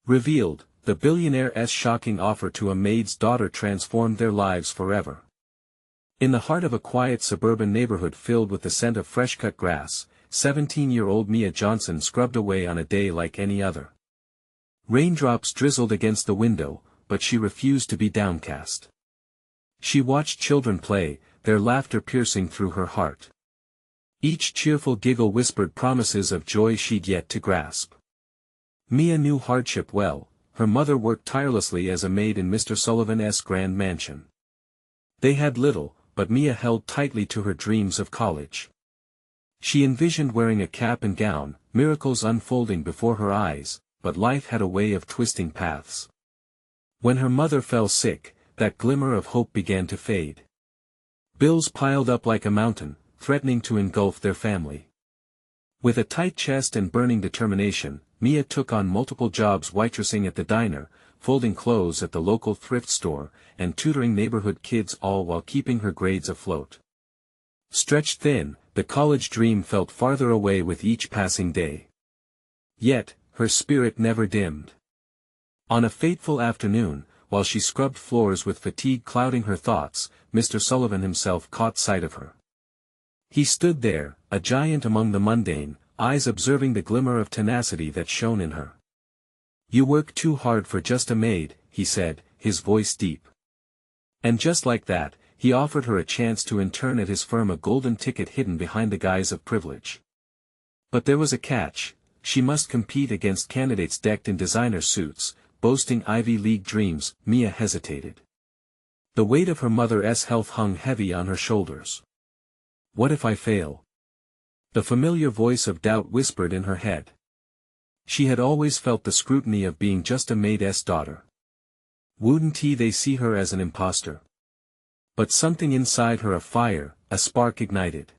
Revealed, the billionaire's shocking offer to a maid's daughter transformed their lives forever. In the heart of a quiet suburban neighborhood filled with the scent of fresh-cut grass, 17-year-old Mia Johnson scrubbed away on a day like any other. Raindrops drizzled against the window, but she refused to be downcast. She watched children play, their laughter piercing through her heart. Each cheerful giggle whispered promises of joy she'd yet to grasp. Mia knew hardship well. Her mother worked tirelessly as a maid in Mr. Sullivan's grand mansion. They had little, but Mia held tightly to her dreams of college. She envisioned wearing a cap and gown, miracles unfolding before her eyes, but life had a way of twisting paths. When her mother fell sick, that glimmer of hope began to fade. Bills piled up like a mountain, threatening to engulf their family. With a tight chest and burning determination, Mia took on multiple jobs, waitressing at the diner, folding clothes at the local thrift store, and tutoring neighborhood kids, all while keeping her grades afloat. Stretched thin, the college dream felt farther away with each passing day. Yet, her spirit never dimmed. On a fateful afternoon, while she scrubbed floors with fatigue clouding her thoughts, Mr. Sullivan himself caught sight of her. He stood there, a giant among the mundane, eyes observing the glimmer of tenacity that shone in her. "You work too hard for just a maid," he said, his voice deep. And just like that, he offered her a chance to intern at his firm, a golden ticket hidden behind the guise of privilege. But there was a catch: she must compete against candidates decked in designer suits, boasting Ivy League dreams. Mia hesitated. The weight of her mother's health hung heavy on her shoulders. What if I fail? The familiar voice of doubt whispered in her head. She had always felt the scrutiny of being just a maid's daughter. Wouldn't they see her as an imposter? But something inside her, a spark ignited.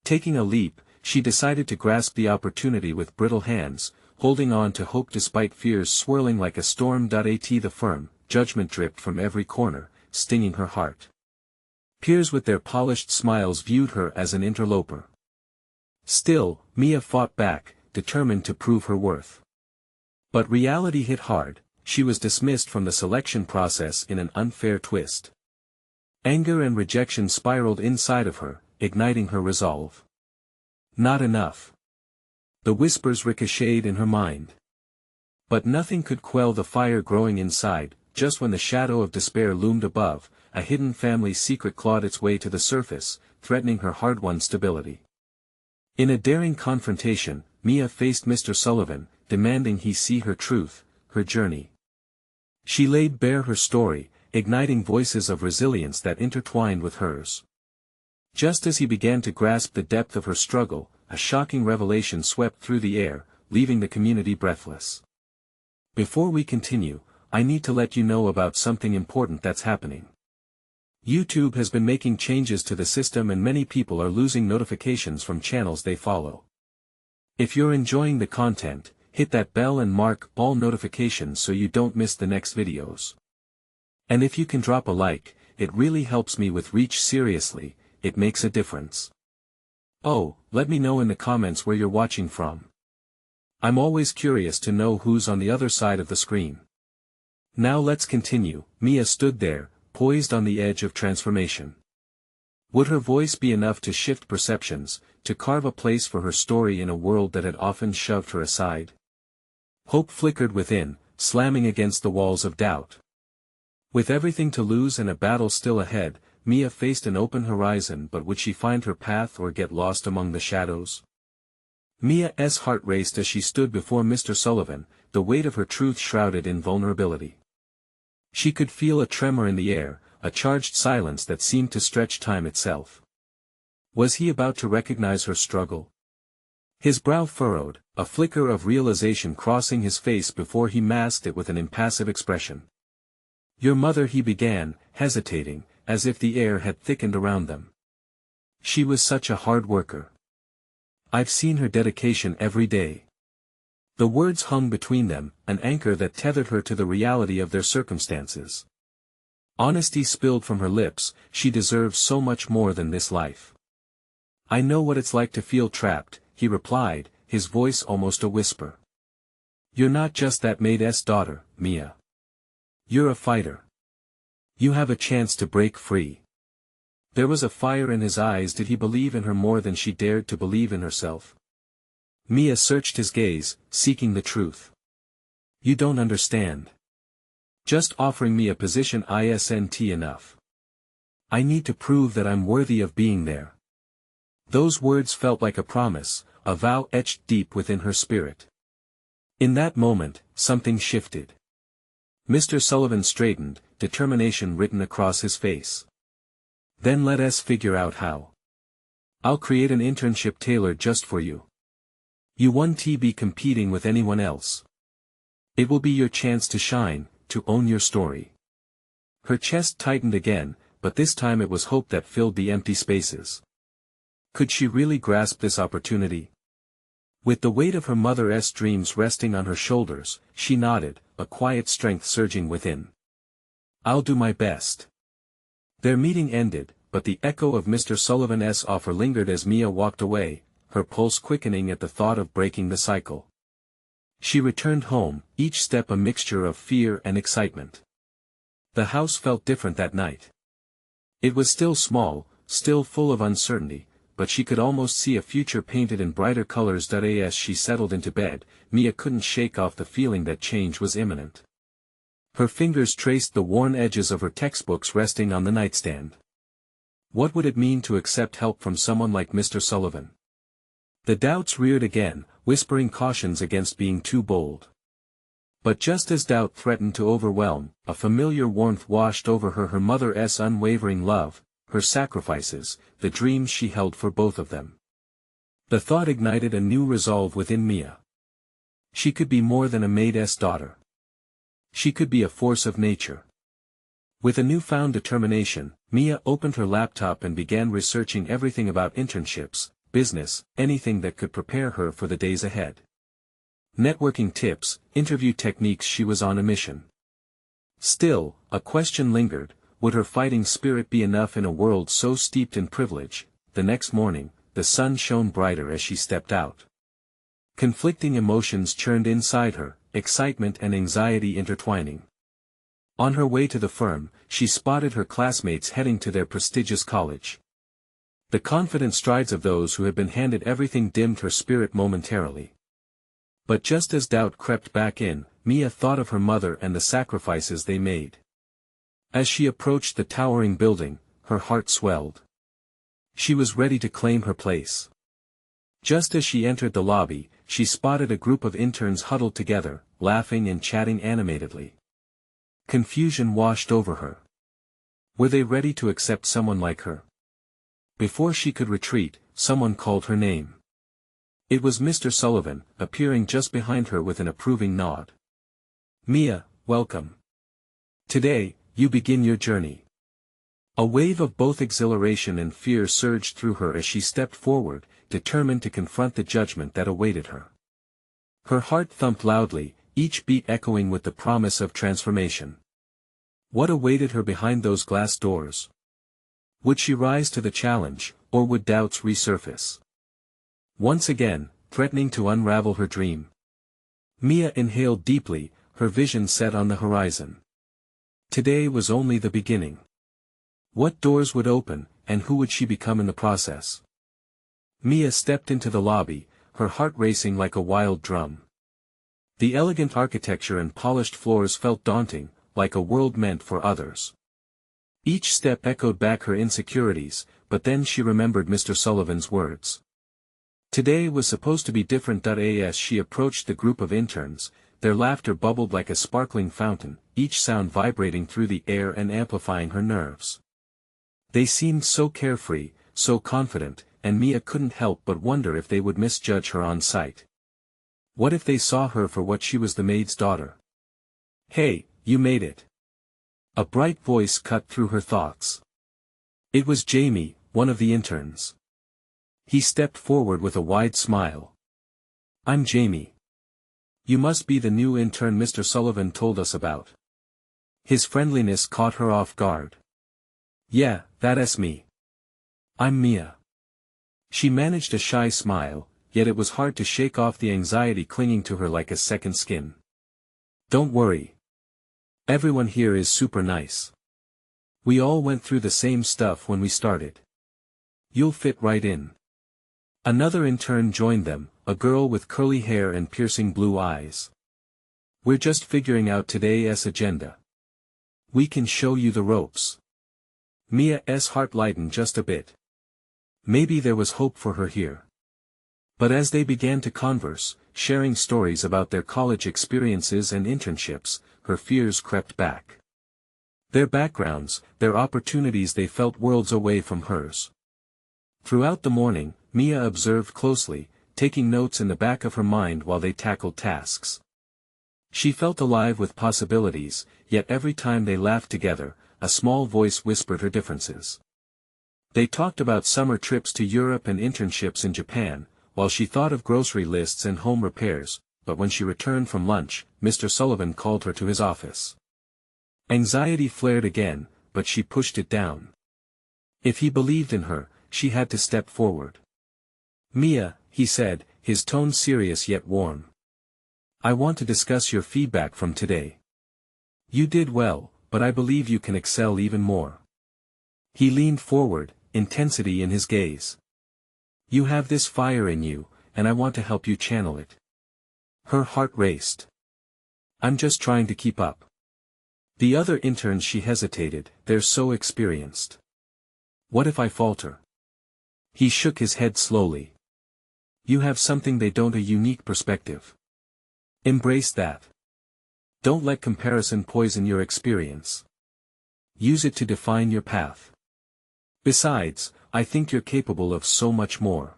Taking a leap, she decided to grasp the opportunity with brittle hands, holding on to hope despite fears swirling like a storm. At the firm, judgment dripped from every corner, stinging her heart. Peers with their polished smiles viewed her as an interloper. Still, Mia fought back, determined to prove her worth. But reality hit hard. She was dismissed from the selection process in an unfair twist. Anger and rejection spiraled inside of her, igniting her resolve. Not enough. The whispers ricocheted in her mind. But nothing could quell the fire growing inside. Just when the shadow of despair loomed above, a hidden family secret clawed its way to the surface, threatening her hard-won stability. In a daring confrontation, Mia faced Mr. Sullivan, demanding he see her truth, her journey. She laid bare her story, igniting voices of resilience that intertwined with hers. Just as he began to grasp the depth of her struggle, a shocking revelation swept through the air, leaving the community breathless. Before we continue, I need to let you know about something important that's happening. YouTube has been making changes to the system and many people are losing notifications from channels they follow. If you're enjoying the content, hit that bell and mark all notifications so you don't miss the next videos. And if you can drop a like, it really helps me with reach. Seriously, it makes a difference. Oh, let me know in the comments where you're watching from. I'm always curious to know who's on the other side of the screen. Now let's continue. Mia stood there, poised on the edge of transformation. Would her voice be enough to shift perceptions, to carve a place for her story in a world that had often shoved her aside? Hope flickered within, slamming against the walls of doubt. With everything to lose and a battle still ahead, Mia faced an open horizon. But would she find her path or get lost among the shadows? Mia's heart raced as she stood before Mr. Sullivan, the weight of her truth shrouded in vulnerability. She could feel a tremor in the air, a charged silence that seemed to stretch time itself. Was he about to recognize her struggle? His brow furrowed, a flicker of realization crossing his face before he masked it with an impassive expression. "Your mother," he began, hesitating, as if the air had thickened around them. "She was such a hard worker. I've seen her dedication every day." The words hung between them, an anchor that tethered her to the reality of their circumstances. Honesty spilled from her lips. She deserves so much more than this life. "I know what it's like to feel trapped," he replied, his voice almost a whisper. You're not just that maid's daughter, Mia. You're a fighter. You have a chance to break free. There was a fire in his eyes. Did he believe in her more than she dared to believe in herself? Mia searched his gaze, seeking the truth. You don't understand. Just offering me a position isn't enough. I need to prove that I'm worthy of being there. Those words felt like a promise, a vow etched deep within her spirit. In that moment, something shifted. Mr. Sullivan straightened, determination written across his face. Then let us figure out how. I'll create an internship tailored just for you. You won't be competing with anyone else. It will be your chance to shine, to own your story. Her chest tightened again, but this time it was hope that filled the empty spaces. Could she really grasp this opportunity? With the weight of her mother's dreams resting on her shoulders, she nodded, a quiet strength surging within. I'll do my best. Their meeting ended, but the echo of Mr. Sullivan's offer lingered as Mia walked away, her pulse quickening at the thought of breaking the cycle. She returned home, each step a mixture of fear and excitement. The house felt different that night. It was still small, still full of uncertainty, but she could almost see a future painted in brighter colors. As she settled into bed, Mia couldn't shake off the feeling that change was imminent. Her fingers traced the worn edges of her textbooks resting on the nightstand. What would it mean to accept help from someone like Mr. Sullivan? The doubts reared again, whispering cautions against being too bold. But just as doubt threatened to overwhelm, a familiar warmth washed over her mother's unwavering love, her sacrifices, the dreams she held for both of them. The thought ignited a new resolve within Mia. She could be more than a maid's daughter. She could be a force of nature. With a newfound determination, Mia opened her laptop and began researching everything about internships, business, anything that could prepare her for the days ahead. Networking tips, interview techniques. She was on a mission. Still, a question lingered, would her fighting spirit be enough in a world so steeped in privilege? The next morning, the sun shone brighter as she stepped out. Conflicting emotions churned inside her, excitement and anxiety intertwining. On her way to the firm, she spotted her classmates heading to their prestigious college. The confident strides of those who had been handed everything dimmed her spirit momentarily. But just as doubt crept back in, Mia thought of her mother and the sacrifices they made. As she approached the towering building, her heart swelled. She was ready to claim her place. Just as she entered the lobby, she spotted a group of interns huddled together, laughing and chatting animatedly. Confusion washed over her. Were they ready to accept someone like her? Before she could retreat, someone called her name. It was Mr. Sullivan, appearing just behind her with an approving nod. Mia, welcome. Today, you begin your journey. A wave of both exhilaration and fear surged through her as she stepped forward, determined to confront the judgment that awaited her. Her heart thumped loudly, each beat echoing with the promise of transformation. What awaited her behind those glass doors? Would she rise to the challenge, or would doubts resurface? Once again, threatening to unravel her dream. Mia inhaled deeply, her vision set on the horizon. Today was only the beginning. What doors would open, and who would she become in the process? Mia stepped into the lobby, her heart racing like a wild drum. The elegant architecture and polished floors felt daunting, like a world meant for others. Each step echoed back her insecurities, but then she remembered Mr. Sullivan's words. Today was supposed to be different. As she approached the group of interns, their laughter bubbled like a sparkling fountain, each sound vibrating through the air and amplifying her nerves. They seemed so carefree, so confident, and Mia couldn't help but wonder if they would misjudge her on sight. What if they saw her for what she was, the maid's daughter? Hey, you made it. A bright voice cut through her thoughts. It was Jamie, one of the interns. He stepped forward with a wide smile. I'm Jamie. You must be the new intern Mr. Sullivan told us about. His friendliness caught her off guard. Yeah, that's me. I'm Mia. She managed a shy smile, yet it was hard to shake off the anxiety clinging to her like a second skin. Don't worry. Everyone here is super nice. We all went through the same stuff when we started. You'll fit right in. Another intern joined them, a girl with curly hair and piercing blue eyes. We're just figuring out today's agenda. We can show you the ropes. Mia's heart lightened just a bit. Maybe there was hope for her here. But as they began to converse, sharing stories about their college experiences and internships, her fears crept back. Their backgrounds, their opportunities, they felt worlds away from hers. Throughout the morning, Mia observed closely, taking notes in the back of her mind while they tackled tasks. She felt alive with possibilities, yet every time they laughed together, a small voice whispered her differences. They talked about summer trips to Europe and internships in Japan, while she thought of grocery lists and home repairs, but when she returned from lunch, Mr. Sullivan called her to his office. Anxiety flared again, but she pushed it down. If he believed in her, she had to step forward. Mia, he said, his tone serious yet warm. I want to discuss your feedback from today. You did well, but I believe you can excel even more. He leaned forward, intensity in his gaze. You have this fire in you, and I want to help you channel it. Her heart raced. I'm just trying to keep up. The other interns, she hesitated, they're so experienced. What if I falter? He shook his head slowly. You have something they don't, a unique perspective. Embrace that. Don't let comparison poison your experience. Use it to define your path. Besides, I think you're capable of so much more.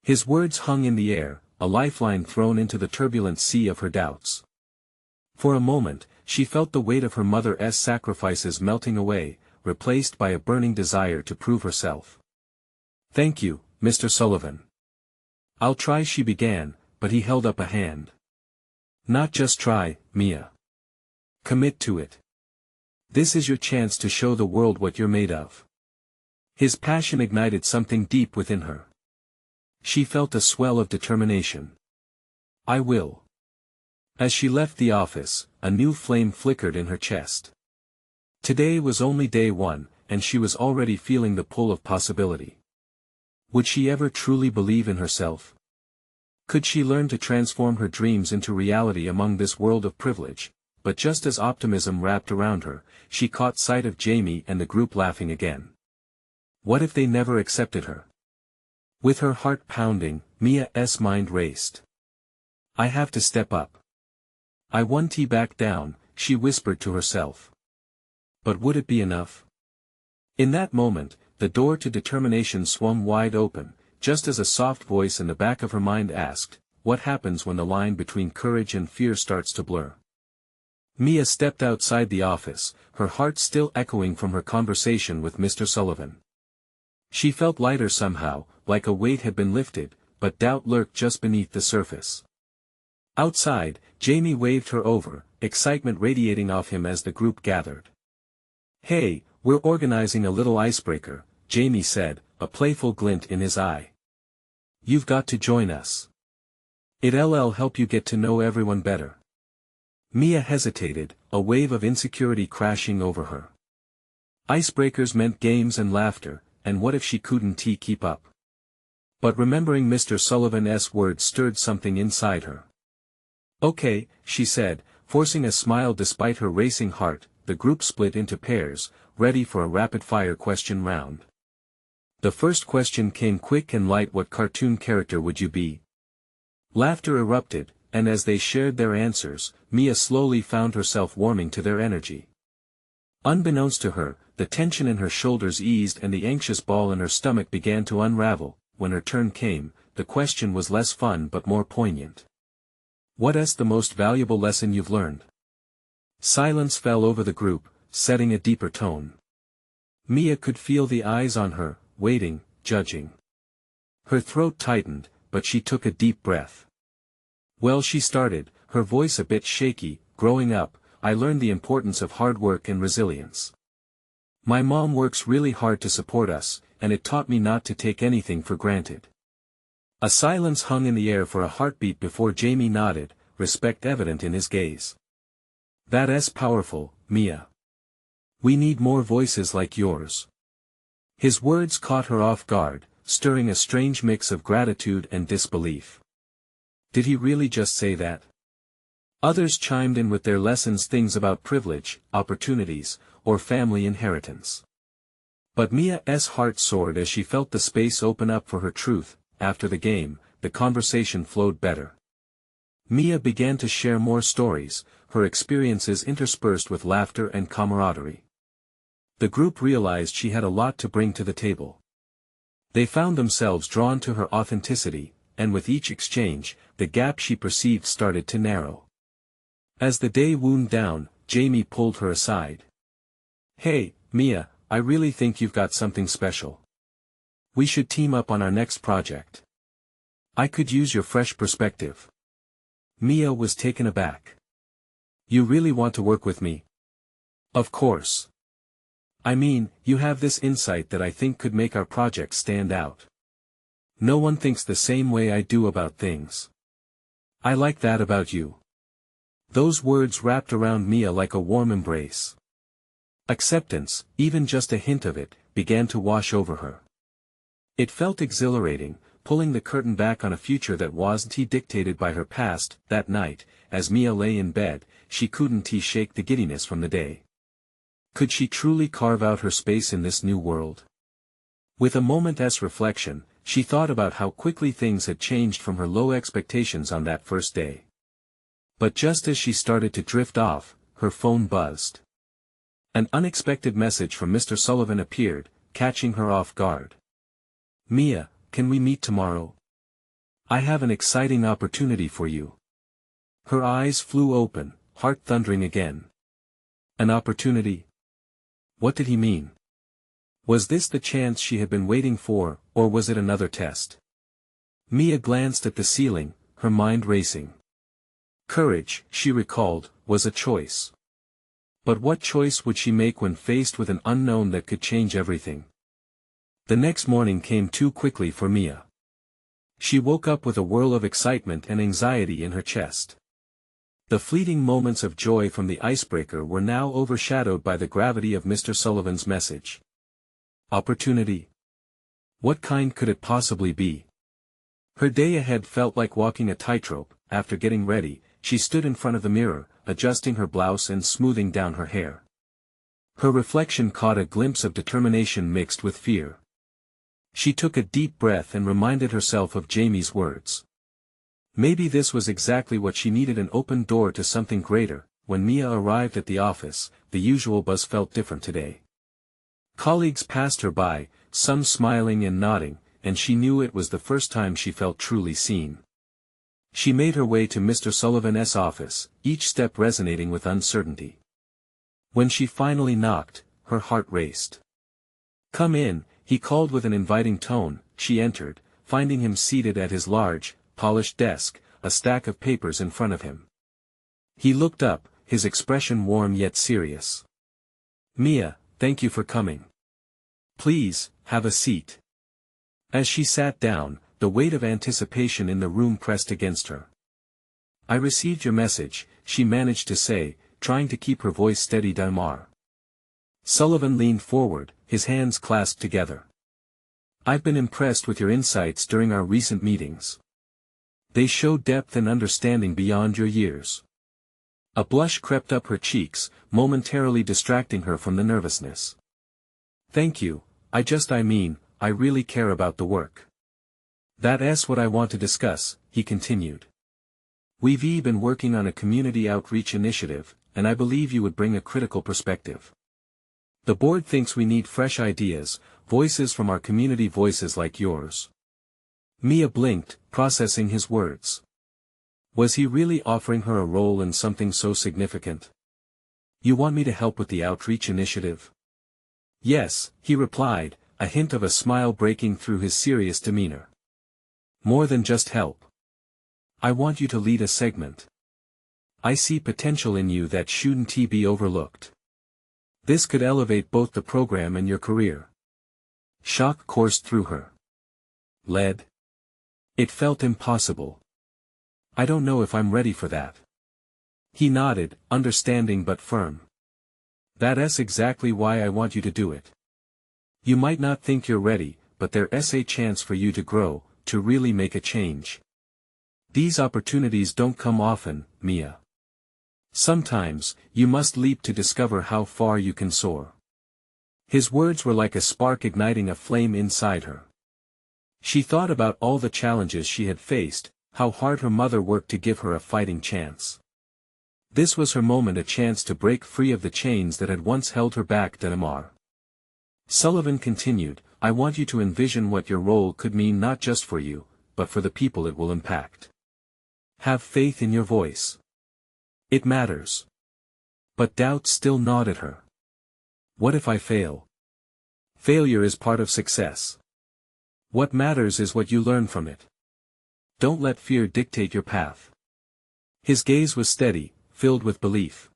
His words hung in the air, a lifeline thrown into the turbulent sea of her doubts. For a moment, she felt the weight of her mother's sacrifices melting away, replaced by a burning desire to prove herself. Thank you, Mr. Sullivan. I'll try, she began, but he held up a hand. Not just try, Mia. Commit to it. This is your chance to show the world what you're made of. His passion ignited something deep within her. She felt a swell of determination. I will. As she left the office, a new flame flickered in her chest. Today was only day one, and she was already feeling the pull of possibility. Would she ever truly believe in herself? Could she learn to transform her dreams into reality among this world of privilege? But just as optimism wrapped around her, she caught sight of Jamie and the group laughing again. What if they never accepted her? With her heart pounding, Mia's mind raced. I have to step up. I won't back down, she whispered to herself. But would it be enough? In that moment, the door to determination swung wide open, just as a soft voice in the back of her mind asked, what happens when the line between courage and fear starts to blur? Mia stepped outside the office, her heart still echoing from her conversation with Mr. Sullivan. She felt lighter somehow, like a weight had been lifted, but doubt lurked just beneath the surface. Outside, Jamie waved her over, excitement radiating off him as the group gathered. Hey, we're organizing a little icebreaker, Jamie said, a playful glint in his eye. You've got to join us. It'll help you get to know everyone better. Mia hesitated, a wave of insecurity crashing over her. Icebreakers meant games and laughter, and what if she couldn't keep up? But remembering Mr. Sullivan's words stirred something inside her. Okay, she said, forcing a smile despite her racing heart. The group split into pairs, ready for a rapid-fire question round. The first question came quick and light. What cartoon character would you be? Laughter erupted, and as they shared their answers, Mia slowly found herself warming to their energy. Unbeknownst to her, the tension in her shoulders eased and the anxious ball in her stomach began to unravel. When her turn came, the question was less fun but more poignant. What's the most valuable lesson you've learned? Silence fell over the group, setting a deeper tone. Mia could feel the eyes on her, waiting, judging. Her throat tightened, but she took a deep breath. Well, she started, her voice a bit shaky. Growing up, I learned the importance of hard work and resilience. My mom works really hard to support us, and it taught me not to take anything for granted. A silence hung in the air for a heartbeat before Jamie nodded, respect evident in his gaze. That's powerful, Mia. We need more voices like yours. His words caught her off guard, stirring a strange mix of gratitude and disbelief. Did he really just say that? Others chimed in with their lessons, things about privilege, opportunities, or family inheritance. But Mia's heart soared as she felt the space open up for her truth. After the game, the conversation flowed better. Mia began to share more stories, her experiences interspersed with laughter and camaraderie. The group realized she had a lot to bring to the table. They found themselves drawn to her authenticity, and with each exchange, the gap she perceived started to narrow. As the day wound down, Jamie pulled her aside. Hey, Mia, I really think you've got something special. We should team up on our next project. I could use your fresh perspective. Mia was taken aback. You really want to work with me? Of course. I mean, you have this insight that I think could make our project stand out. No one thinks the same way I do about things. I like that about you. Those words wrapped around Mia like a warm embrace. Acceptance, even just a hint of it, began to wash over her. It felt exhilarating, pulling the curtain back on a future that wasn't dictated by her past. That night, as Mia lay in bed, she couldn't shake the giddiness from the day. Could she truly carve out her space in this new world? With a moment's reflection, she thought about how quickly things had changed from her low expectations on that first day. But just as she started to drift off, her phone buzzed. An unexpected message from Mr. Sullivan appeared, catching her off guard. Mia, can we meet tomorrow? I have an exciting opportunity for you. Her eyes flew open, heart thundering again. An opportunity? What did he mean? Was this the chance she had been waiting for, or was it another test? Mia glanced at the ceiling, her mind racing. Courage, she recalled, was a choice. But what choice would she make when faced with an unknown that could change everything? The next morning came too quickly for Mia. She woke up with a whirl of excitement and anxiety in her chest. The fleeting moments of joy from the icebreaker were now overshadowed by the gravity of Mr. Sullivan's message. Opportunity? What kind could it possibly be? Her day ahead felt like walking a tightrope. After getting ready, she stood in front of the mirror, adjusting her blouse and smoothing down her hair. Her reflection caught a glimpse of determination mixed with fear. She took a deep breath and reminded herself of Jamie's words. Maybe this was exactly what she needed, an open door to something greater. When Mia arrived at the office, the usual buzz felt different today. Colleagues passed her by, some smiling and nodding, and she knew it was the first time she felt truly seen. She made her way to Mr. Sullivan's office, each step resonating with uncertainty. When she finally knocked, her heart raced. Come in, he called with an inviting tone. She entered, finding him seated at his large, polished desk, a stack of papers in front of him. He looked up, his expression warm yet serious. Mia, thank you for coming. Please, have a seat. As she sat down, the weight of anticipation in the room pressed against her. I received your message, she managed to say, trying to keep her voice steady. Damar. Sullivan leaned forward, his hands clasped together. I've been impressed with your insights during our recent meetings. They show depth and understanding beyond your years. A blush crept up her cheeks, momentarily distracting her from the nervousness. Thank you, I mean, I really care about the work. That's what I want to discuss, he continued. We've been working on a community outreach initiative, and I believe you would bring a critical perspective. The board thinks we need fresh ideas, voices from our community, voices like yours. Mia blinked, processing his words. Was he really offering her a role in something so significant? You want me to help with the outreach initiative? Yes, he replied, a hint of a smile breaking through his serious demeanor. More than just help. I want you to lead a segment. I see potential in you that shouldn't be overlooked. This could elevate both the program and your career. Shock coursed through her. Lead? It felt impossible. I don't know if I'm ready for that. He nodded, understanding but firm. That's exactly why I want you to do it. You might not think you're ready, but there's a chance for you to grow, to really make a change. These opportunities don't come often, Mia. Sometimes, you must leap to discover how far you can soar. His words were like a spark igniting a flame inside her. She thought about all the challenges she had faced, how hard her mother worked to give her a fighting chance. This was her moment, a chance to break free of the chains that had once held her back. Denimar. Sullivan continued, I want you to envision what your role could mean not just for you, but for the people it will impact. Have faith in your voice. It matters. But doubt still gnawed at her. What if I fail? Failure is part of success. What matters is what you learn from it. Don't let fear dictate your path. His gaze was steady, filled with belief.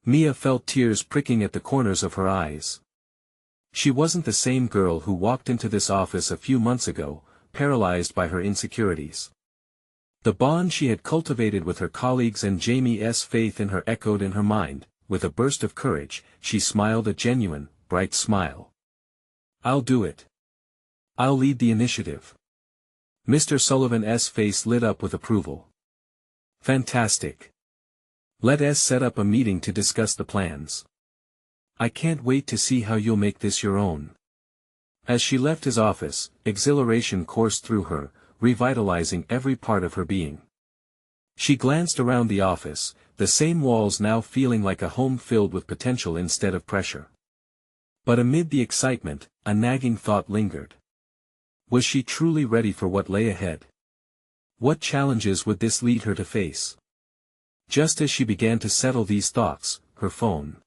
Mia felt tears pricking at the corners of her eyes. She wasn't the same girl who walked into this office a few months ago, paralyzed by her insecurities. The bond she had cultivated with her colleagues and Jamie's faith in her echoed in her mind. With a burst of courage, she smiled, a genuine, bright smile. I'll do it. I'll lead the initiative. Mr. Sullivan's face lit up with approval. Fantastic. Let's set up a meeting to discuss the plans. I can't wait to see how you'll make this your own. As she left his office, exhilaration coursed through her, revitalizing every part of her being. She glanced around the office, the same walls now feeling like a home filled with potential instead of pressure. But amid the excitement, a nagging thought lingered. Was she truly ready for what lay ahead? What challenges would this lead her to face? Just as she began to settle these thoughts, her phone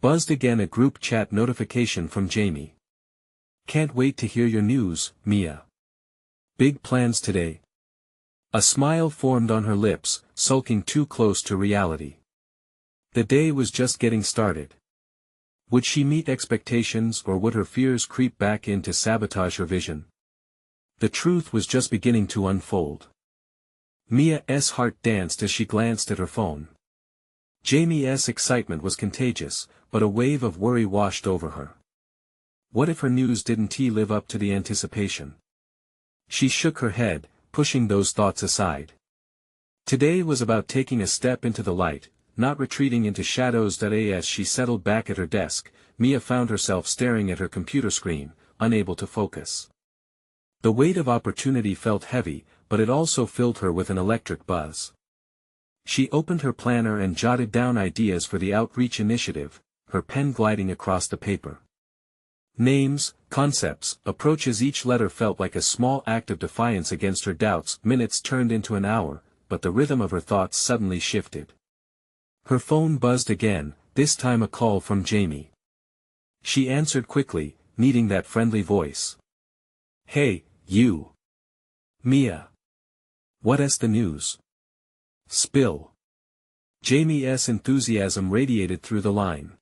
buzzed again, a group chat notification from Jamie. Can't wait to hear your news, Mia. Big plans today. A smile formed on her lips, sulking too close to reality. The day was just getting started. Would she meet expectations, or would her fears creep back in to sabotage her vision? The truth was just beginning to unfold. Mia's heart danced as she glanced at her phone. Jamie's excitement was contagious, but a wave of worry washed over her. What if her news didn't live up to the anticipation? She shook her head, pushing those thoughts aside. Today was about taking a step into the light, not retreating into shadows. As she settled back at her desk, Mia found herself staring at her computer screen, unable to focus. The weight of opportunity felt heavy, but it also filled her with an electric buzz. She opened her planner and jotted down ideas for the outreach initiative, her pen gliding across the paper. Names, concepts, approaches, each letter felt like a small act of defiance against her doubts. Minutes turned into an hour, but the rhythm of her thoughts suddenly shifted. Her phone buzzed again, this time a call from Jamie. She answered quickly, needing that friendly voice. Hey, you. Mia. What's the news? Spill. Jamie's enthusiasm radiated through the line.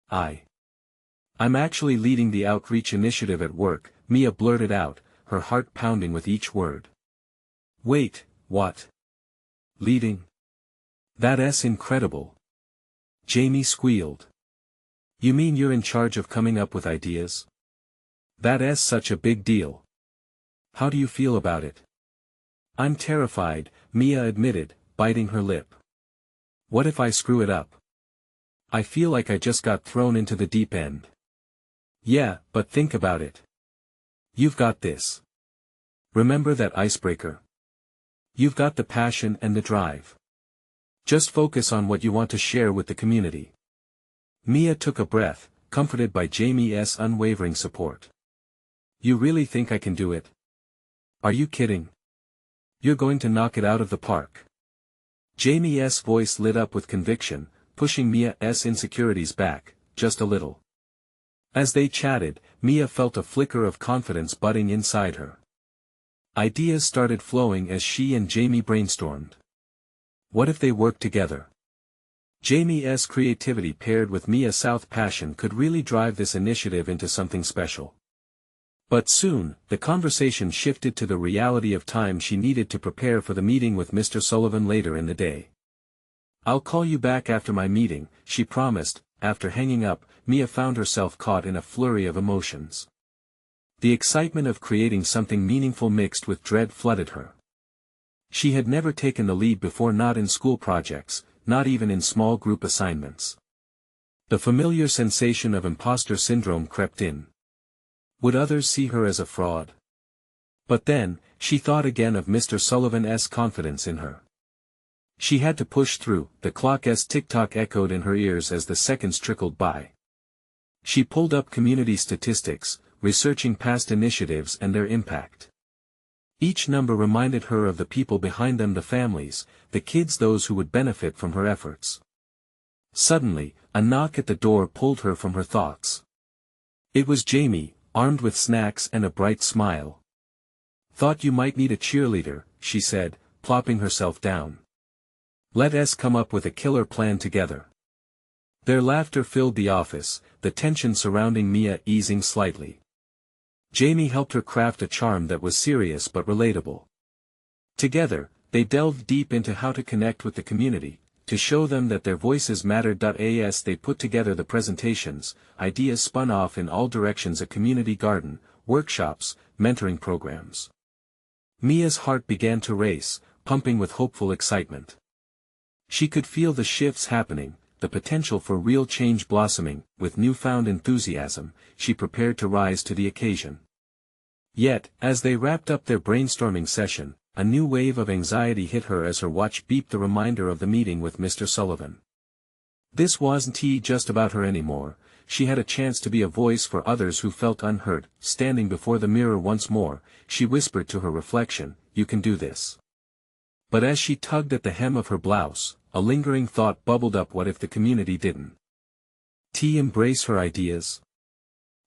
I'm actually leading the outreach initiative at work, Mia blurted out, her heart pounding with each word. Wait, what? Leading? That's incredible. Jamie squealed. You mean you're in charge of coming up with ideas? That's such a big deal. How do you feel about it? I'm terrified, Mia admitted, biting her lip. What if I screw it up? I feel like I just got thrown into the deep end. Yeah, but think about it. You've got this. Remember that icebreaker? You've got the passion and the drive. Just focus on what you want to share with the community. Mia took a breath, comforted by Jamie's unwavering support. You really think I can do it? Are you kidding? You're going to knock it out of the park. Jamie's voice lit up with conviction, pushing Mia's insecurities back, just a little. As they chatted, Mia felt a flicker of confidence budding inside her. Ideas started flowing as she and Jamie brainstormed. What if they worked together? Jamie's creativity paired with Mia's passion could really drive this initiative into something special. But soon, the conversation shifted to the reality of time she needed to prepare for the meeting with Mr. Sullivan later in the day. "I'll call you back after my meeting," she promised. After hanging up, Mia found herself caught in a flurry of emotions. The excitement of creating something meaningful mixed with dread flooded her. She had never taken the lead before, not in school projects, not even in small group assignments. The familiar sensation of imposter syndrome crept in. Would others see her as a fraud? But then, she thought again of Mr. Sullivan's confidence in her. She had to push through. The clock's tick-tock echoed in her ears as the seconds trickled by. She pulled up community statistics, researching past initiatives and their impact. Each number reminded her of the people behind them, the families, the kids, those who would benefit from her efforts. Suddenly, a knock at the door pulled her from her thoughts. It was Jamie, armed with snacks and a bright smile. "Thought you might need a cheerleader," she said, plopping herself down. "Let's come up with a killer plan together." Their laughter filled the office, the tension surrounding Mia easing slightly. Jamie helped her craft a charm that was serious but relatable. Together, they delved deep into how to connect with the community, to show them that their voices mattered. As they put together the presentations, ideas spun off in all directions: a community garden, workshops, mentoring programs. Mia's heart began to race, pumping with hopeful excitement. She could feel the shifts happening, the potential for real change blossoming. With newfound enthusiasm, she prepared to rise to the occasion. Yet, as they wrapped up their brainstorming session, a new wave of anxiety hit her as her watch beeped, the reminder of the meeting with Mr. Sullivan. This wasn't just about her anymore. She had a chance to be a voice for others who felt unheard. Standing before the mirror once more, she whispered to her reflection, "You can do this." But as she tugged at the hem of her blouse, a lingering thought bubbled up: what if the community didn't embrace her ideas?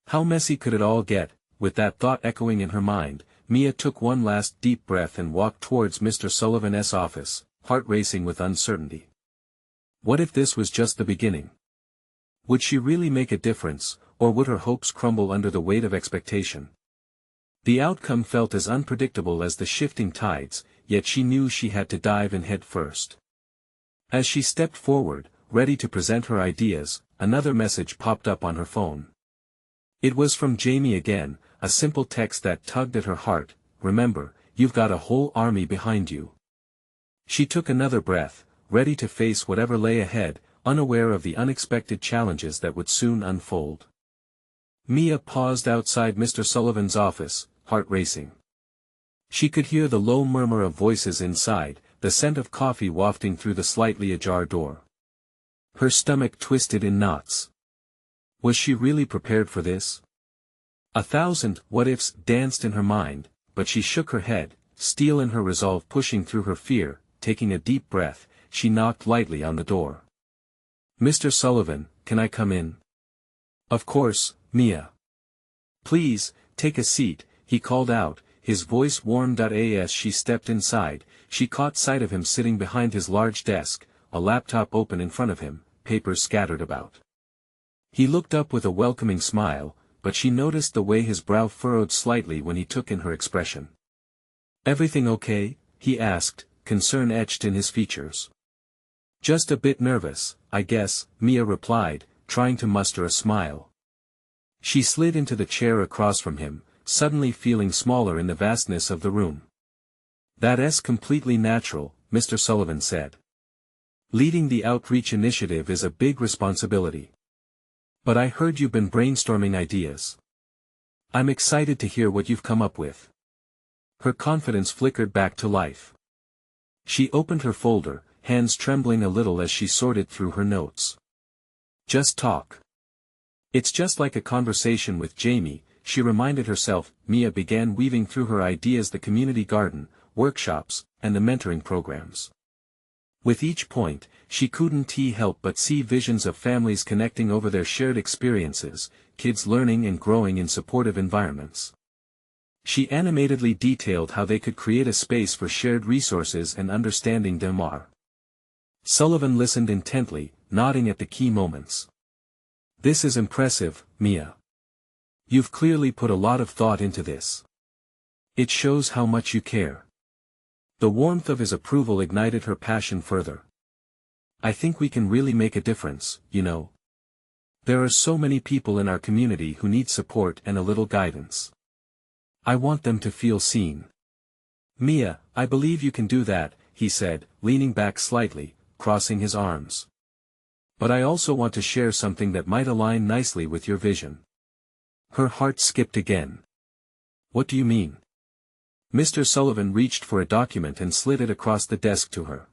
How messy could it all get? With that thought echoing in her mind, Mia took one last deep breath and walked towards Mr. Sullivan's office, heart racing with uncertainty. What if this was just the beginning? Would she really make a difference, or would her hopes crumble under the weight of expectation? The outcome felt as unpredictable as the shifting tides, yet she knew she had to dive in head first. As she stepped forward, ready to present her ideas, another message popped up on her phone. It was from Jamie again, a simple text that tugged at her heart: "Remember, you've got a whole army behind you." She took another breath, ready to face whatever lay ahead, unaware of the unexpected challenges that would soon unfold. Mia paused outside Mr. Sullivan's office, heart racing. She could hear the low murmur of voices inside, the scent of coffee wafting through the slightly ajar door. Her stomach twisted in knots. Was she really prepared for this? 1,000 what-ifs danced in her mind, but she shook her head, steel in her resolve pushing through her fear. Taking a deep breath, she knocked lightly on the door. "Mr. Sullivan, can I come in?" "Of course, Mia. Please, take a seat," he called out, his voice warm. As she stepped inside, she caught sight of him sitting behind his large desk, a laptop open in front of him, papers scattered about. He looked up with a welcoming smile, but she noticed the way his brow furrowed slightly when he took in her expression. "Everything okay?" he asked, concern etched in his features. "Just a bit nervous, I guess," Mia replied, trying to muster a smile. She slid into the chair across from him, suddenly feeling smaller in the vastness of the room. "That's completely natural," Mr. Sullivan said. "Leading the outreach initiative is a big responsibility. But I heard you've been brainstorming ideas. I'm excited to hear what you've come up with." Her confidence flickered back to life. She opened her folder, hands trembling a little as she sorted through her notes. "Just talk. It's just like a conversation with Jamie," she reminded herself. Mia began weaving through her ideas: the community garden, workshops, and the mentoring programs. With each point, she couldn't help but see visions of families connecting over their shared experiences, kids learning and growing in supportive environments. She animatedly detailed how they could create a space for shared resources and understanding them. Sullivan listened intently, nodding at the key moments. "This is impressive, Mia. You've clearly put a lot of thought into this. It shows how much you care. The warmth of his approval ignited her passion further. I think we can really make a difference, you know. There are so many people in our community who need support and a little guidance. I want them to feel seen. Mia, I believe you can do that, he said, leaning back slightly, crossing his arms. But I also want to share something that might align nicely with your vision. Her heart skipped again. What do you mean? Mr. Sullivan reached for a document and slid it across the desk to her.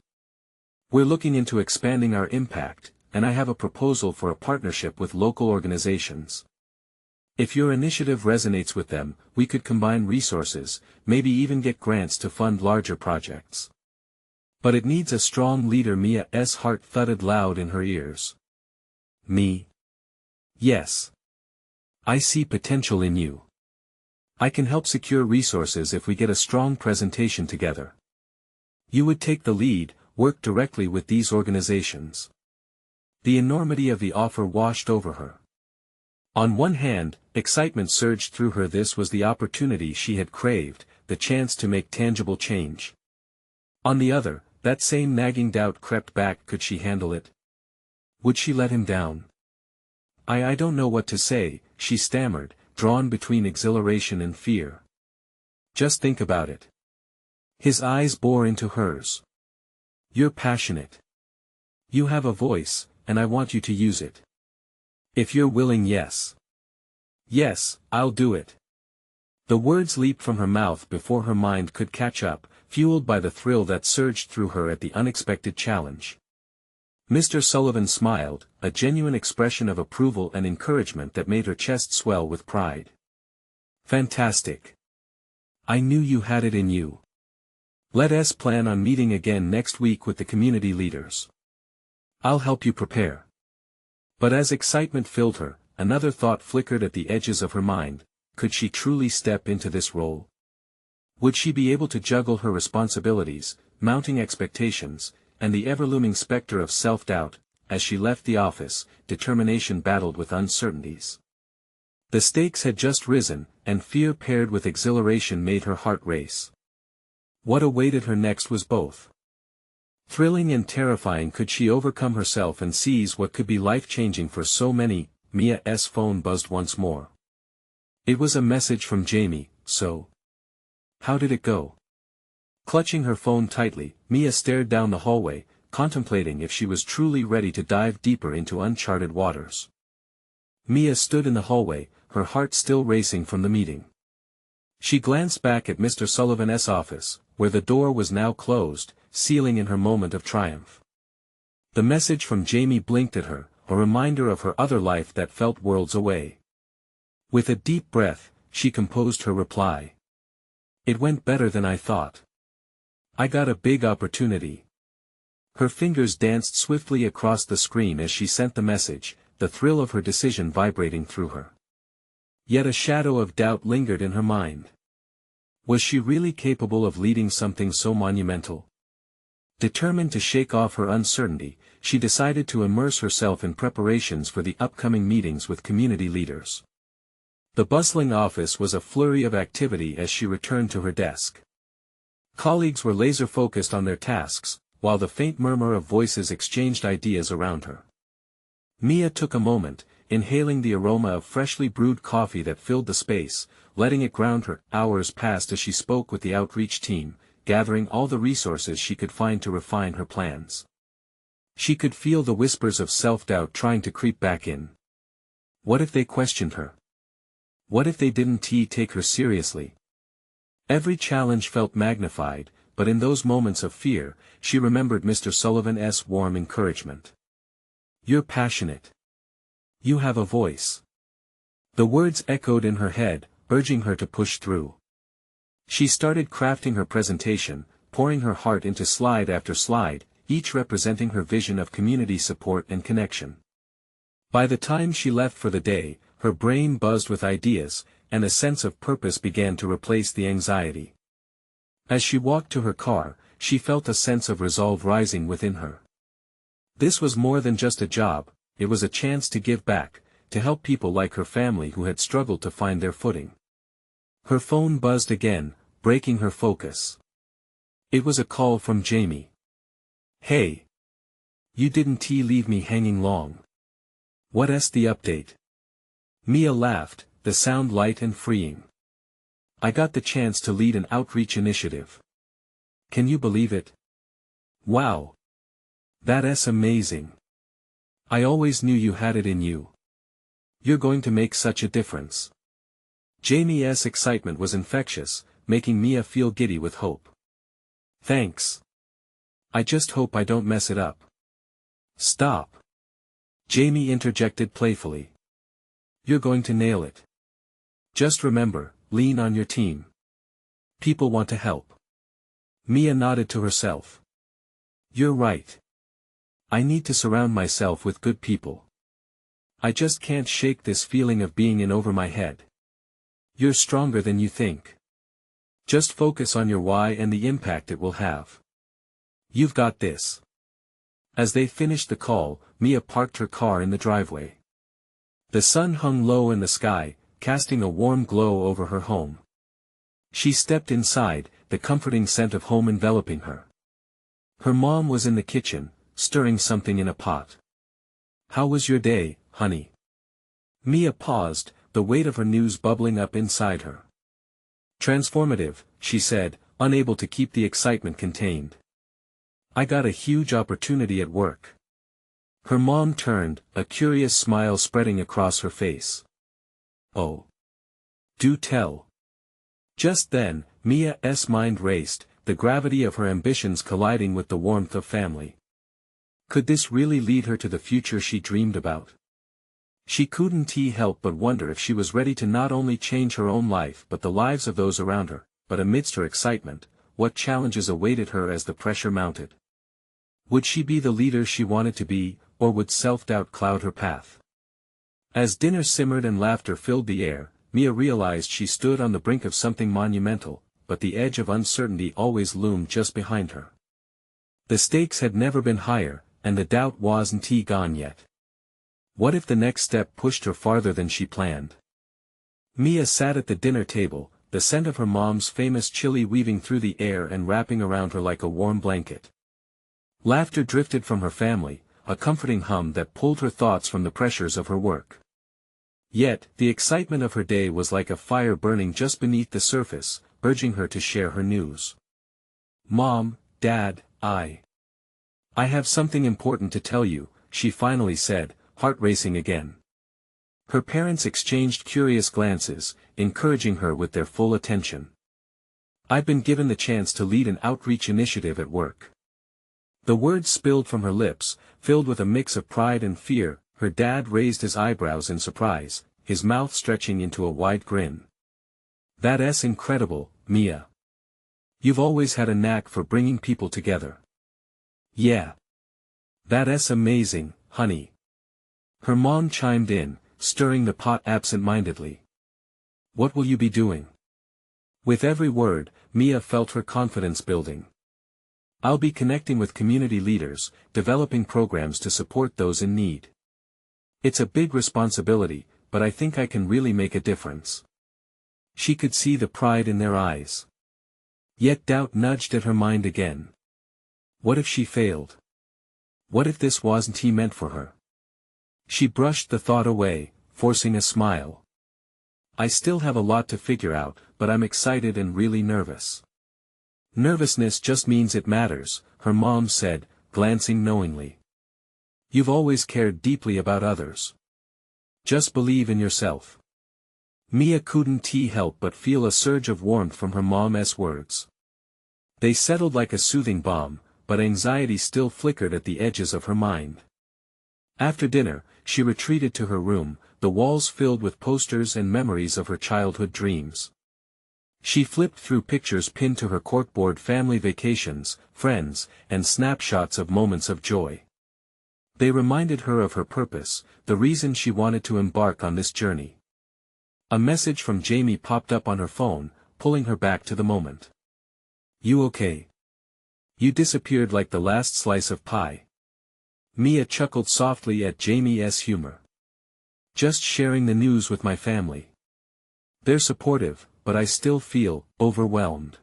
We're looking into expanding our impact, and I have a proposal for a partnership with local organizations. If your initiative resonates with them, we could combine resources, maybe even get grants to fund larger projects. But it needs a strong leader. Mia's heart thudded loud in her ears. Me? Yes. I see potential in you. I can help secure resources if we get a strong presentation together. You would take the lead, work directly with these organizations. The enormity of the offer washed over her. On one hand, excitement surged through her. This was the opportunity she had craved, the chance to make tangible change. On the other, that same nagging doubt crept back. Could she handle it? Would she let him down? I don't know what to say, she stammered, drawn between exhilaration and fear. Just think about it. His eyes bore into hers. You're passionate. You have a voice, and I want you to use it. If you're willing, yes. Yes, I'll do it. The words leaped from her mouth before her mind could catch up, fueled by the thrill that surged through her at the unexpected challenge. Mr. Sullivan smiled, a genuine expression of approval and encouragement that made her chest swell with pride. Fantastic. I knew you had it in you. Let's plan on meeting again next week with the community leaders. I'll help you prepare. But as excitement filled her, another thought flickered at the edges of her mind. Could she truly step into this role? Would she be able to juggle her responsibilities, mounting expectations, and the ever-looming specter of self-doubt? As she left the office, determination battled with uncertainties. The stakes had just risen, and fear paired with exhilaration made her heart race. What awaited her next was both thrilling and terrifying. Could she overcome herself and seize what could be life-changing for so many? Mia's phone buzzed once more. It was a message from Jamie. So, how did it go? Clutching her phone tightly, Mia stared down the hallway, contemplating if she was truly ready to dive deeper into uncharted waters. Mia stood in the hallway, her heart still racing from the meeting. She glanced back at Mr. Sullivan's office, where the door was now closed, sealing in her moment of triumph. The message from Jamie blinked at her, a reminder of her other life that felt worlds away. With a deep breath, she composed her reply. It went better than I thought. I got a big opportunity. Her fingers danced swiftly across the screen as she sent the message, the thrill of her decision vibrating through her. Yet a shadow of doubt lingered in her mind. Was she really capable of leading something so monumental? Determined to shake off her uncertainty, she decided to immerse herself in preparations for the upcoming meetings with community leaders. The bustling office was a flurry of activity as she returned to her desk. Colleagues were laser-focused on their tasks, while the faint murmur of voices exchanged ideas around her. Mia took a moment, inhaling the aroma of freshly brewed coffee that filled the space, letting it ground her. Hours passed as she spoke with the outreach team, gathering all the resources she could find to refine her plans. She could feel the whispers of self-doubt trying to creep back in. What if they questioned her? What if they didn't take her seriously? Every challenge felt magnified, but in those moments of fear, she remembered Mr. Sullivan's warm encouragement. You're passionate. You have a voice. The words echoed in her head, urging her to push through. She started crafting her presentation, pouring her heart into slide after slide, each representing her vision of community support and connection. By the time she left for the day, her brain buzzed with ideas, and a sense of purpose began to replace the anxiety. As she walked to her car, she felt a sense of resolve rising within her. This was more than just a job, it was a chance to give back, to help people like her family who had struggled to find their footing. Her phone buzzed again, breaking her focus. It was a call from Jamie. "Hey. You didn't leave me hanging long. What's the update?" Mia laughed, the sound light and freeing. "I got the chance to lead an outreach initiative. Can you believe it? Wow. That's amazing. I always knew you had it in you. You're going to make such a difference." Jamie's excitement was infectious, making Mia feel giddy with hope. "Thanks. I just hope I don't mess it up." "Stop." Jamie interjected playfully. "You're going to nail it. Just remember, lean on your team. People want to help." Mia nodded to herself. "You're right. I need to surround myself with good people. I just can't shake this feeling of being in over my head." "You're stronger than you think. Just focus on your why and the impact it will have. You've got this." As they finished the call, Mia parked her car in the driveway. The sun hung low in the sky, casting a warm glow over her home. She stepped inside, the comforting scent of home enveloping her. Her mom was in the kitchen, stirring something in a pot. "How was your day, honey?" Mia paused, the weight of her news bubbling up inside her. "Transformative," she said, unable to keep the excitement contained. "I got a huge opportunity at work." Her mom turned, a curious smile spreading across her face. "Oh. Do tell." Just then, Mia's mind raced, the gravity of her ambitions colliding with the warmth of family. Could this really lead her to the future she dreamed about? She couldn't help but wonder if she was ready to not only change her own life but the lives of those around her, but amidst her excitement, what challenges awaited her as the pressure mounted? Would she be the leader she wanted to be, or would self-doubt cloud her path? As dinner simmered and laughter filled the air, Mia realized she stood on the brink of something monumental, but the edge of uncertainty always loomed just behind her. The stakes had never been higher, and the doubt wasn't gone yet. What if the next step pushed her farther than she planned? Mia sat at the dinner table, the scent of her mom's famous chili weaving through the air and wrapping around her like a warm blanket. Laughter drifted from her family, a comforting hum that pulled her thoughts from the pressures of her work. Yet, the excitement of her day was like a fire burning just beneath the surface, urging her to share her news. "Mom, Dad, I have something important to tell you," she finally said, heart racing again. Her parents exchanged curious glances, encouraging her with their full attention. "I've been given the chance to lead an outreach initiative at work." The words spilled from her lips, filled with a mix of pride and fear. Her dad raised his eyebrows in surprise, his mouth stretching into a wide grin. "That's incredible, Mia. You've always had a knack for bringing people together." "Yeah. That's amazing, honey." Her mom chimed in, stirring the pot absent-mindedly. "What will you be doing?" With every word, Mia felt her confidence building. "I'll be connecting with community leaders, developing programs to support those in need. It's a big responsibility, but I think I can really make a difference." She could see the pride in their eyes. Yet doubt nudged at her mind again. What if she failed? What if this wasn't meant for her? She brushed the thought away, forcing a smile. "I still have a lot to figure out, but I'm excited and really nervous." "Nervousness just means it matters," her mom said, glancing knowingly. "You've always cared deeply about others. Just believe in yourself." Mia couldn't help but feel a surge of warmth from her mom's words. They settled like a soothing balm, but anxiety still flickered at the edges of her mind. After dinner, she retreated to her room, the walls filled with posters and memories of her childhood dreams. She flipped through pictures pinned to her corkboard, family vacations, friends, and snapshots of moments of joy. They reminded her of her purpose, the reason she wanted to embark on this journey. A message from Jamie popped up on her phone, pulling her back to the moment. "You okay? You disappeared like the last slice of pie." Mia chuckled softly at Jamie's humor. Just sharing the news with my family. They're supportive, but I still feel overwhelmed.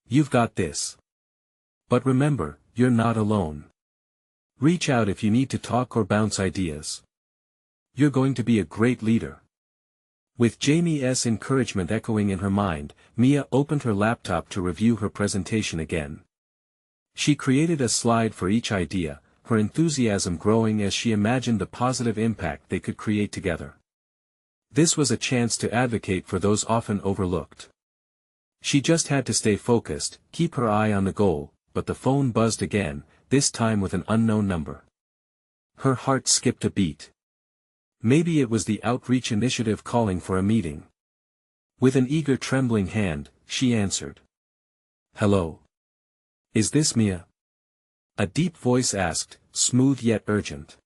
You've got this. But remember, you're not alone. Reach out if you need to talk or bounce ideas. You're going to be a great leader. With Jamie's encouragement echoing in her mind, Mia opened her laptop to review her presentation again. She created a slide for each idea, her enthusiasm growing as she imagined the positive impact they could create together. This was a chance to advocate for those often overlooked. She just had to stay focused, keep her eye on the goal, but the phone buzzed again, this time with an unknown number. Her heart skipped a beat. Maybe it was the outreach initiative calling for a meeting. With an eager trembling hand, she answered. Hello. Is this Mia? A deep voice asked, smooth yet urgent.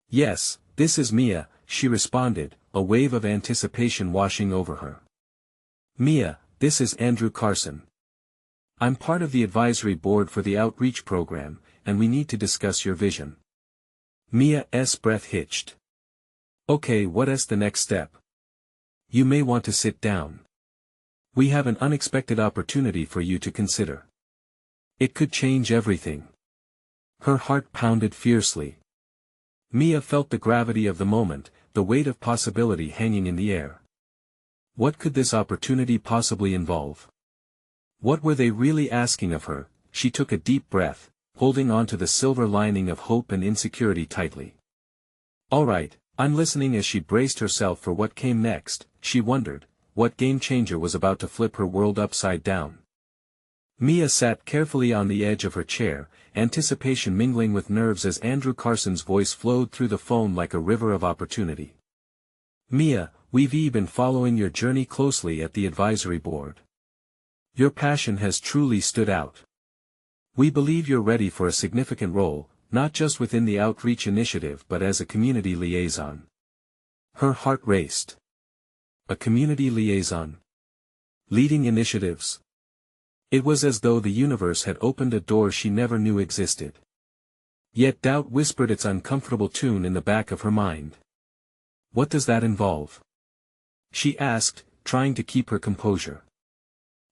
Yes, this is Mia, she responded, a wave of anticipation washing over her. Mia, this is Andrew Carson. I'm part of the advisory board for the outreach program, and we need to discuss your vision. Mia's breath hitched. Okay, what's the next step? You may want to sit down. We have an unexpected opportunity for you to consider. It could change everything. Her heart pounded fiercely. Mia felt the gravity of the moment, the weight of possibility hanging in the air. What could this opportunity possibly involve? What were they really asking of her? She took a deep breath, holding on to the silver lining of hope and insecurity tightly. All right, I'm listening. As she braced herself for what came next, she wondered, what game changer was about to flip her world upside down. Mia sat carefully on the edge of her chair, anticipation mingling with nerves as Andrew Carson's voice flowed through the phone like a river of opportunity. Mia, we've been following your journey closely at the advisory board. Your passion has truly stood out. We believe you're ready for a significant role, not just within the outreach initiative but as a community liaison. Her heart raced. A community liaison? Leading initiatives? It was as though the universe had opened a door she never knew existed. Yet doubt whispered its uncomfortable tune in the back of her mind. What does that involve? She asked, trying to keep her composure.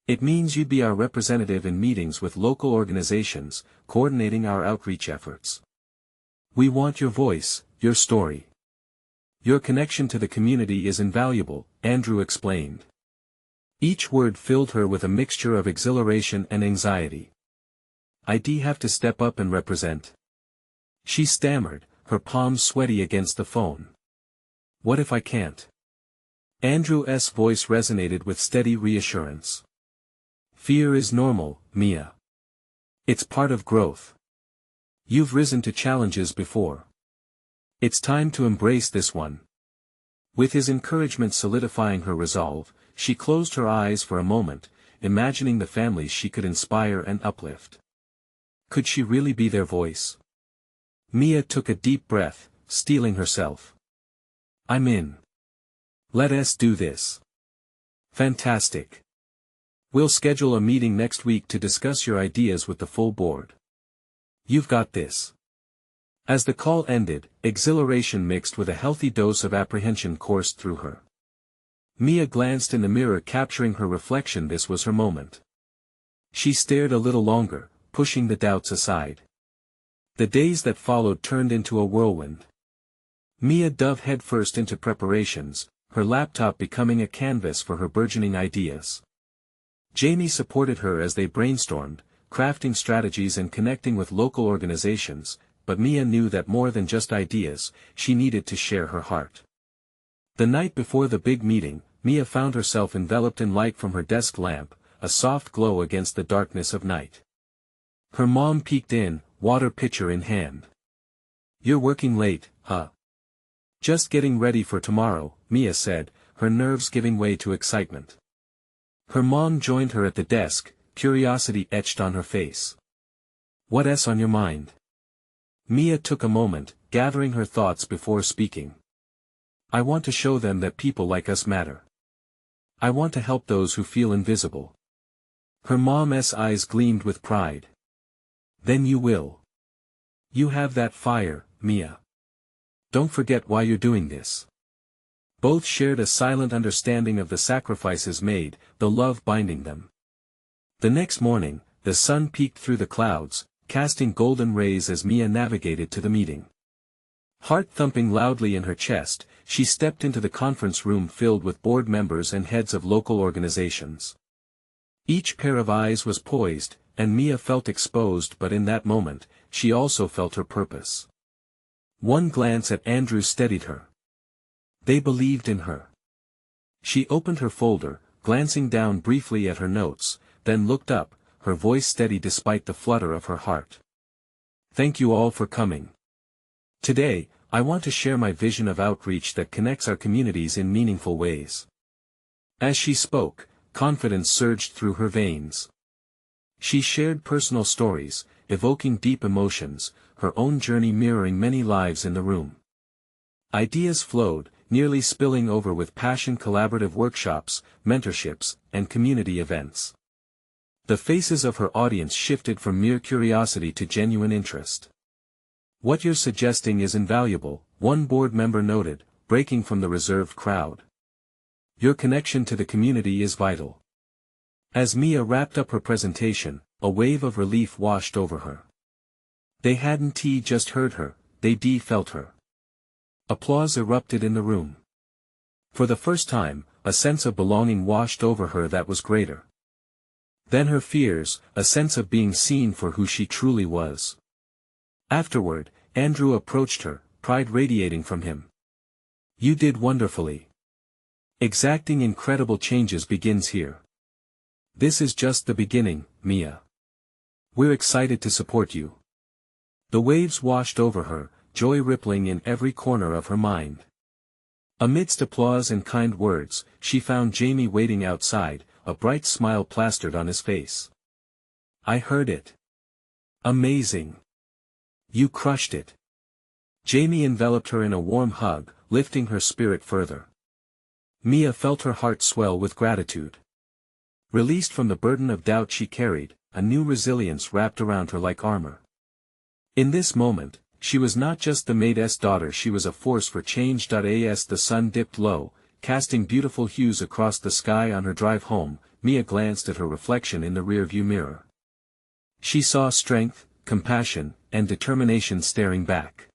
It means you'd be our representative in meetings with local organizations, coordinating our outreach efforts. We want your voice, your story. Your connection to the community is invaluable, Andrew explained. Each word filled her with a mixture of exhilaration and anxiety. I'd have to step up and represent. She stammered, her palms sweaty against the phone. What if I can't? Andrew's voice resonated with steady reassurance. Fear is normal, Mia. It's part of growth. You've risen to challenges before. It's time to embrace this one. With his encouragement solidifying her resolve, she closed her eyes for a moment, imagining the families she could inspire and uplift. Could she really be their voice? Mia took a deep breath, steeling herself. I'm in. Let us do this. Fantastic. We'll schedule a meeting next week to discuss your ideas with the full board. You've got this. As the call ended, exhilaration mixed with a healthy dose of apprehension coursed through her. Mia glanced in the mirror, capturing her reflection. This was her moment. She stared a little longer, pushing the doubts aside. The days that followed turned into a whirlwind. Mia dove headfirst into preparations, her laptop becoming a canvas for her burgeoning ideas. Jamie supported her as they brainstormed, crafting strategies and connecting with local organizations, but Mia knew that more than just ideas, she needed to share her heart. The night before the big meeting, Mia found herself enveloped in light from her desk lamp, a soft glow against the darkness of night. Her mom peeked in, water pitcher in hand. You're working late, huh? Just getting ready for tomorrow, Mia said, her nerves giving way to excitement. Her mom joined her at the desk, curiosity etched on her face. What's on your mind? Mia took a moment, gathering her thoughts before speaking. I want to show them that people like us matter. I want to help those who feel invisible. Her mom's eyes gleamed with pride. Then you will. You have that fire, Mia. Don't forget why you're doing this. Both shared a silent understanding of the sacrifices made, the love binding them. The next morning, the sun peeked through the clouds, casting golden rays as Mia navigated to the meeting. Heart thumping loudly in her chest, she stepped into the conference room filled with board members and heads of local organizations. Each pair of eyes was poised, and Mia felt exposed, but in that moment, she also felt her purpose. One glance at Andrew steadied her. They believed in her. She opened her folder, glancing down briefly at her notes, then looked up, her voice steady despite the flutter of her heart. Thank you all for coming. Today, I want to share my vision of outreach that connects our communities in meaningful ways. As she spoke, confidence surged through her veins. She shared personal stories, evoking deep emotions, her own journey mirroring many lives in the room. Ideas flowed, nearly spilling over with passion. Collaborative workshops, mentorships, and community events. The faces of her audience shifted from mere curiosity to genuine interest. What you're suggesting is invaluable, one board member noted, breaking from the reserved crowd. Your connection to the community is vital. As Mia wrapped up her presentation, a wave of relief washed over her. They hadn't just heard her, they felt her. Applause erupted in the room. For the first time, a sense of belonging washed over her that was greater than her fears, a sense of being seen for who she truly was. Afterward, Andrew approached her, pride radiating from him. You did wonderfully. Exacting incredible changes begins here. This is just the beginning, Mia. We're excited to support you. The waves washed over her, joy rippling in every corner of her mind. Amidst applause and kind words, she found Jamie waiting outside, a bright smile plastered on his face. I heard it. Amazing. You crushed it. Jamie enveloped her in a warm hug, lifting her spirit further. Mia felt her heart swell with gratitude. Released from the burden of doubt she carried, a new resilience wrapped around her like armor. In this moment, she was not just the Maid's daughter, she was a force for change. As the sun dipped low, casting beautiful hues across the sky on her drive home, Mia glanced at her reflection in the rearview mirror. She saw strength, compassion, and determination staring back.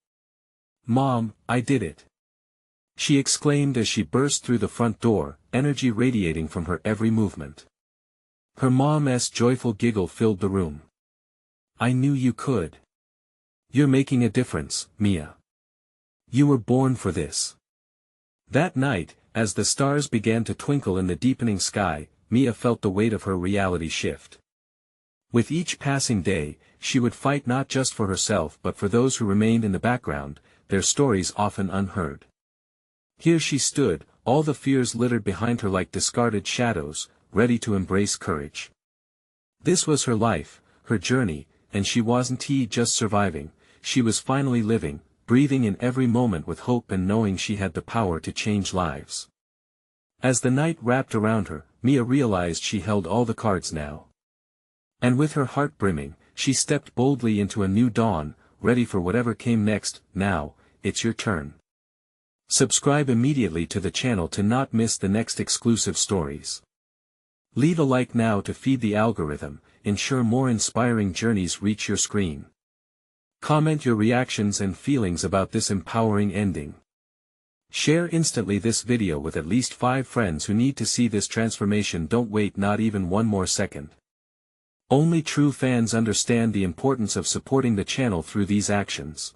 Mom, I did it! She exclaimed as she burst through the front door, energy radiating from her every movement. Her mom's joyful giggle filled the room. I knew you could. You're making a difference, Mia. You were born for this. That night, as the stars began to twinkle in the deepening sky, Mia felt the weight of her reality shift. With each passing day, she would fight not just for herself but for those who remained in the background, their stories often unheard. Here she stood, all the fears littered behind her like discarded shadows, ready to embrace courage. This was her life, her journey, and she wasn't just surviving, she was finally living, breathing in every moment with hope and knowing she had the power to change lives. As the night wrapped around her, Mia realized she held all the cards now. And with her heart brimming, she stepped boldly into a new dawn, ready for whatever came next. Now, it's your turn. Subscribe immediately to the channel to not miss the next exclusive stories. Leave a like now to feed the algorithm, ensure more inspiring journeys reach your screen. Comment your reactions and feelings about this empowering ending. Share instantly this video with at least 5 friends who need to see this transformation. Don't wait not even one more second. Only true fans understand the importance of supporting the channel through these actions.